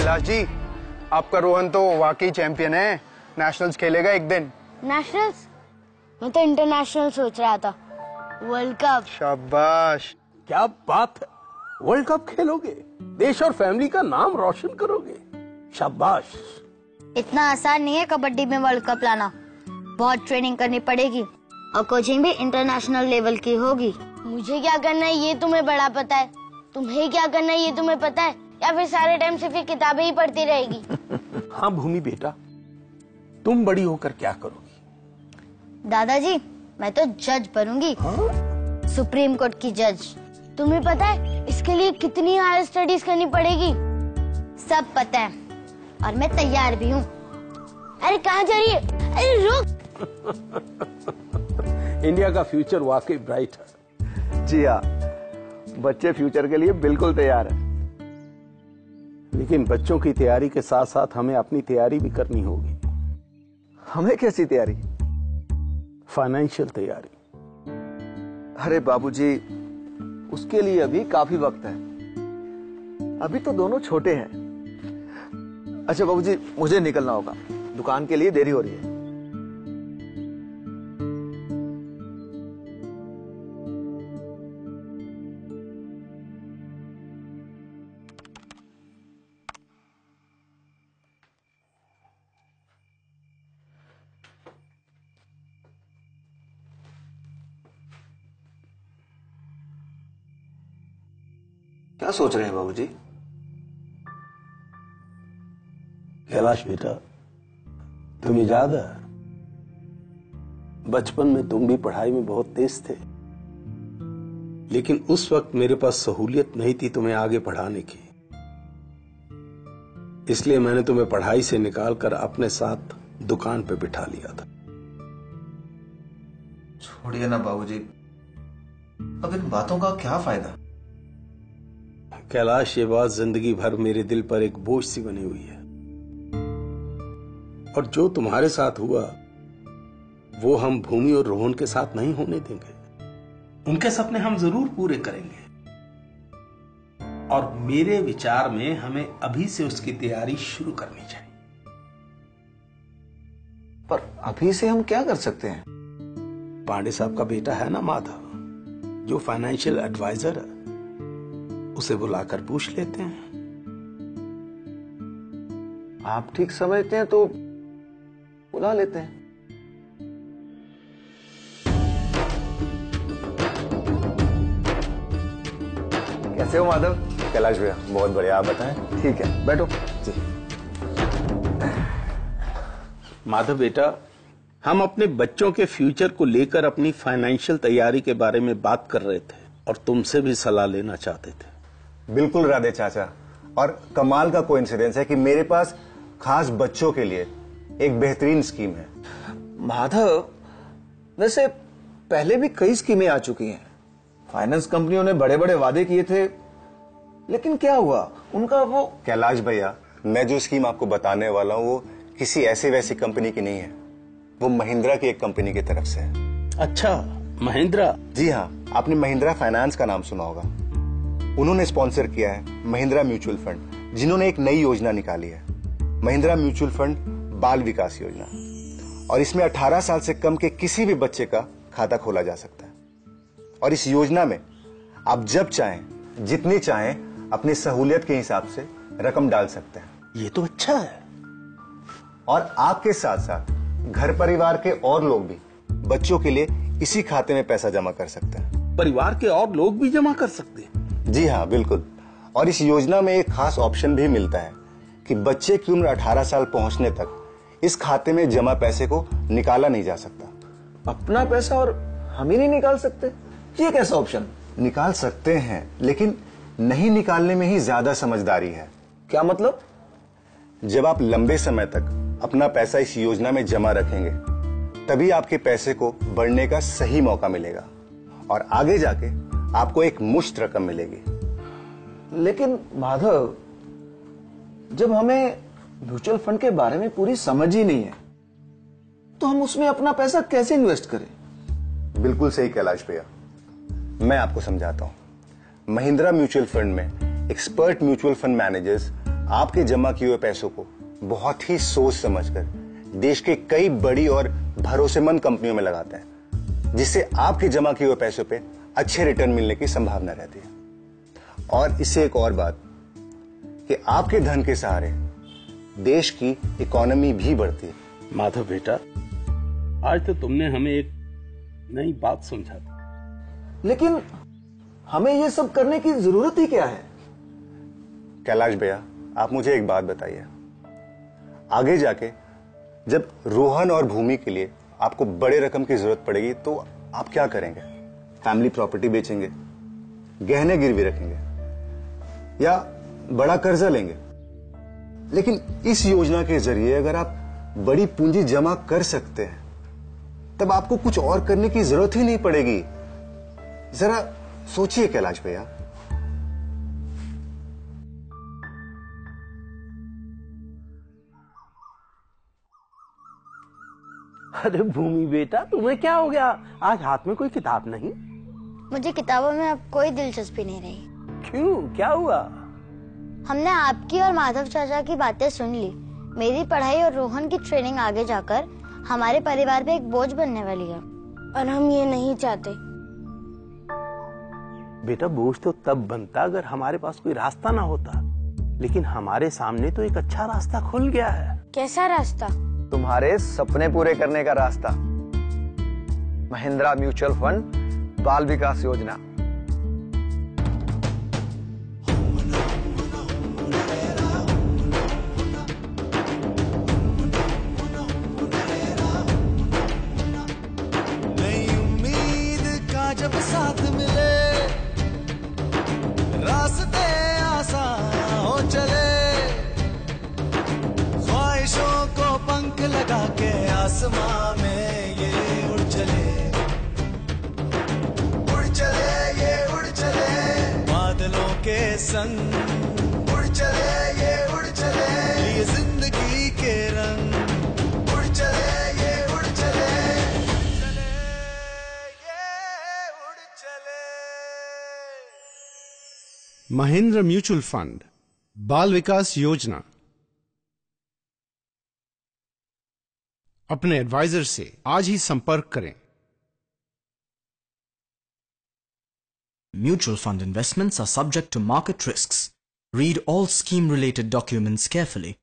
कैलाश जी, आपका रोहन तो वाकई चैंपियन है। नेशनल्स खेलेगा एक दिन। नेशनल्स? मैं तो इंटरनेशनल सोच रहा था। World cup. शाबाश। क्या बात है, वर्ल्ड कप खेलोगे, देश और फैमिली का नाम रोशन करोगे। शाबाश। इतना आसान नहीं है कबड्डी में वर्ल्ड कप लाना, बहुत ट्रेनिंग करनी पड़ेगी और कोचिंग भी इंटरनेशनल लेवल की होगी। मुझे क्या करना है ये तुम्हें बड़ा पता है, तुम्हें क्या करना है ये तुम्हें पता है, या फिर सारे टाइम सिर्फ किताबें ही पढ़ती रहेगी? हाँ भूमि बेटा, तुम बड़ी होकर क्या करोगी? दादाजी, मैं तो जज बनूंगी। हाँ? सुप्रीम कोर्ट की जज। तुम्हें पता है इसके लिए कितनी हायर स्टडीज करनी पड़ेगी? सब पता है और मैं तैयार भी हूँ। अरे कहाँ जा रही है? अरे रुक। इंडिया का फ्यूचर वाकई ब्राइट है। जी हाँ, बच्चे फ्यूचर के लिए बिल्कुल तैयार हैं। लेकिन बच्चों की तैयारी के साथ साथ हमें अपनी तैयारी भी करनी होगी। हमें कैसी तैयारी? फाइनेंशियल तैयारी। अरे बाबूजी, उसके लिए अभी काफी वक्त है, अभी तो दोनों छोटे हैं। अच्छा बाबूजी, मुझे निकलना होगा, दुकान के लिए देरी हो रही है। क्या सोच रहे हैं बाबूजी? कैलाश बेटा, तुम्हें याद है बचपन में तुम भी पढ़ाई में बहुत तेज थे, लेकिन उस वक्त मेरे पास सहूलियत नहीं थी तुम्हें आगे पढ़ाने की। इसलिए मैंने तुम्हें पढ़ाई से निकालकर अपने साथ दुकान पे बिठा लिया था। छोड़िए ना बाबूजी, अब इन बातों का क्या फायदा? कैलाश, ये बात जिंदगी भर मेरे दिल पर एक बोझ सी बनी हुई है, और जो तुम्हारे साथ हुआ वो हम भूमि और रोहन के साथ नहीं होने देंगे। उनके सपने हम जरूर पूरे करेंगे, और मेरे विचार में हमें अभी से उसकी तैयारी शुरू करनी चाहिए। पर अभी से हम क्या कर सकते हैं? पांडे साहब का बेटा है ना माधव, जो फाइनेंशियल एडवाइजर है, उसे बुलाकर पूछ लेते हैं। आप ठीक समझते हैं तो बुला लेते हैं। कैसे हो माधव? कैलाश भैया बहुत बढ़िया, आप बताएं। ठीक है, बैठो। जी। माधव बेटा, हम अपने बच्चों के फ्यूचर को लेकर अपनी फाइनेंशियल तैयारी के बारे में बात कर रहे थे और तुमसे भी सलाह लेना चाहते थे। बिल्कुल राधे चाचा, और कमाल का कोइंसिडेंस है कि मेरे पास खास बच्चों के लिए एक बेहतरीन स्कीम है। माधव, वैसे पहले भी कई स्कीमें आ चुकी हैं। फाइनेंस कंपनियों ने बड़े बड़े वादे किए थे, लेकिन क्या हुआ उनका? वो कैलाश भैया, मैं जो स्कीम आपको बताने वाला हूँ वो किसी ऐसी वैसी कंपनी की नहीं है, वो महिंद्रा की एक कंपनी की तरफ से है। अच्छा, महिंद्रा? जी हाँ, आपने महिंद्रा फाइनेंस का नाम सुना होगा। उन्होंने स्पॉन्सर किया है महिंद्रा म्यूचुअल फंड, जिन्होंने एक नई योजना निकाली है, महिंद्रा म्यूचुअल फंड बाल विकास योजना। और इसमें 18 साल से कम के किसी भी बच्चे का खाता खोला जा सकता है, और इस योजना में आप जब चाहें, जितनी चाहें, अपनी सहूलियत के हिसाब से रकम डाल सकते हैं। ये तो अच्छा है। और आपके साथ साथ घर परिवार के और लोग भी बच्चों के लिए इसी खाते में पैसा जमा कर सकते हैं। परिवार के और लोग भी जमा कर सकते हैं? जी हाँ, बिल्कुल। और इस योजना में एक खास ऑप्शन भी मिलता है कि बच्चे की उम्र 18 साल पहुंचने तक इस खाते में जमा पैसे को निकाला नहीं जा सकता। अपना पैसा और हम ही नहीं निकाल सकते? ये कैसा ऑप्शन? निकाल सकते हैं, लेकिन नहीं निकालने में ही ज्यादा समझदारी है। क्या मतलब? जब आप लंबे समय तक अपना पैसा इस योजना में जमा रखेंगे, तभी आपके पैसे को बढ़ने का सही मौका मिलेगा, और आगे जाके आपको एक मुश्त रकम मिलेगी। लेकिन माधव, जब हमें म्यूचुअल फंड के बारे में पूरी समझ ही नहीं है, तो हम उसमें अपना पैसा कैसे इन्वेस्ट करें? बिल्कुल सही कैलाश भैया, मैं आपको समझाता हूं। महिंद्रा म्यूचुअल फंड में एक्सपर्ट म्यूचुअल फंड मैनेजर्स आपके जमा किए हुए पैसों को बहुत ही सोच समझकर देश के कई बड़ी और भरोसेमंद कंपनियों में लगाते हैं, जिससे आपके जमा किए हुए पैसों पे अच्छे रिटर्न मिलने की संभावना रहती है। और इससे एक और बात कि आपके धन के सहारे देश की इकोनॉमी भी बढ़ती है। माधव बेटा, आज तो तुमने हमें एक नई बात समझा दी। लेकिन हमें ये सब करने की जरूरत ही क्या है? कैलाश भैया, आप मुझे एक बात बताइए, आगे जाके जब रोहन और भूमि के लिए आपको बड़े रकम की जरूरत पड़ेगी तो आप क्या करेंगे? फैमिली प्रॉपर्टी बेचेंगे, गहने गिरवी रखेंगे या बड़ा कर्जा लेंगे? लेकिन इस योजना के जरिए अगर आप बड़ी पूंजी जमा कर सकते हैं तब आपको कुछ और करने की जरूरत ही नहीं पड़ेगी। जरा सोचिए कैलाश भैया। अरे भूमि बेटा, तुम्हें क्या हो गया? आज हाथ में कोई किताब नहीं? मुझे किताबों में अब कोई दिलचस्पी नहीं रही। क्यों, क्या हुआ? हमने आपकी और माधव चाचा की बातें सुन ली। मेरी पढ़ाई और रोहन की ट्रेनिंग आगे जाकर हमारे परिवार पे एक बोझ बनने वाली है और हम ये नहीं चाहते। बेटा, बोझ तो तब बनता अगर हमारे पास कोई रास्ता ना होता, लेकिन हमारे सामने तो एक अच्छा रास्ता खुल गया है। कैसा रास्ता? तुम्हारे सपने पूरे करने का रास्ता। महिंद्रा म्यूचुअल फंड बाल विकास योजना। नई उम्मीद का जब साथ मिले, रास्ते आसान हो चले, ख्वाहिशों को पंख लगा के आसमां में ये उड़ चले, उड़ चले, ये उड़ चले, बादलों के संग उड़ चले, ये उड़ चले, ये जिंदगी के रंग उड़ चले, ये उड़ चले, चले, ये उड़ चले। महिंद्रा म्यूचुअल फंड बाल विकास योजना। अपने एडवाइजर से आज ही संपर्क करें। Mutual fund investments are subject to market risks. Read all scheme-related documents carefully.